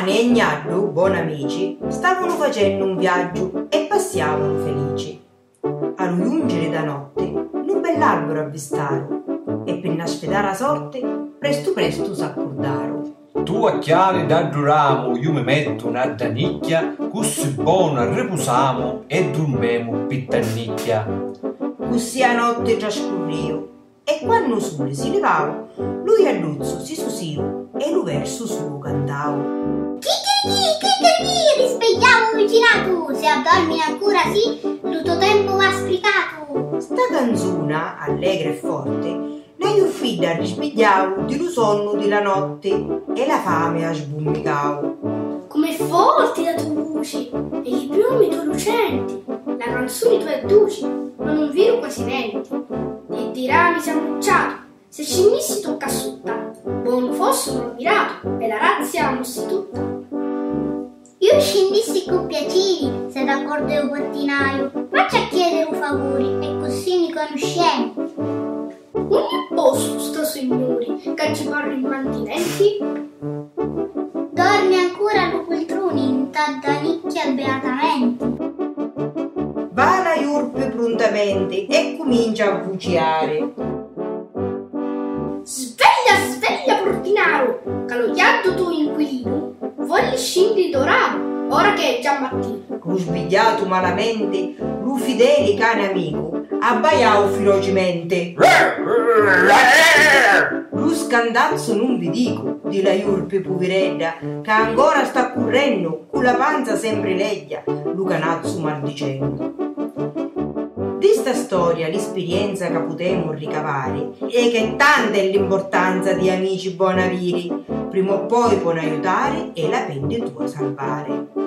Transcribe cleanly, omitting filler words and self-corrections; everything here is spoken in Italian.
Giovanni e Gnardo, buoni amici, stavano facendo un viaggio e passavano felici. A giungere da notte, un bell'albero avvistarono e per nasfedare la sorte, presto presto s'accordarono. Tu a chiare da duramo, io mi metto una danicchia, così buona riposamo e dormemo pittannicchia. Così a notte trascorrio e quando il sole si levava, lui a luzzo si susio e lo verso suo cantavo. Chi, risvegliamo vicinato, se addormi ancora sì, tutto tempo va sprecato. Sta canzona, allegra e forte, io fida risvegliavo di lo sonno della notte e la fame a sbummicavo. Com'è forte la tua voce e i piumi tuoi lucenti, la canzone tua è dolce, ma non vero quasi venti. E di rami si è bruciato, se ci missi tocca sutta, buono fosse un mirato e la razzia mossi tutta. Io scendissi con piacere, se d'accordo è un portinaio, faccia a chiedere un favore e così mi conosciamo. Ogni posto sta signori, che ci parlo in mantinenti. Dormi ancora lu poltroni, in tanta nicchia beatamente. Va la iurpe prontamente e comincia a buciare. Sveglia, sveglia portinaro, che lo iaddo tuo inquilino voglio scendere d'oraro, ora che è già mattino. Lo sbigliato malamente, lo fedele cane amico, abbaiavo ferocemente. Lo scandazzo non vi dico, di la iurpe poveredda, che ancora sta correndo, con la panza sempre leggia, lo canazzo maldicendo. Di sta storia l'esperienza che potremo ricavare è che tanta è l'importanza di amici buonaviri, prima o poi può aiutare e la pelle tua salvare.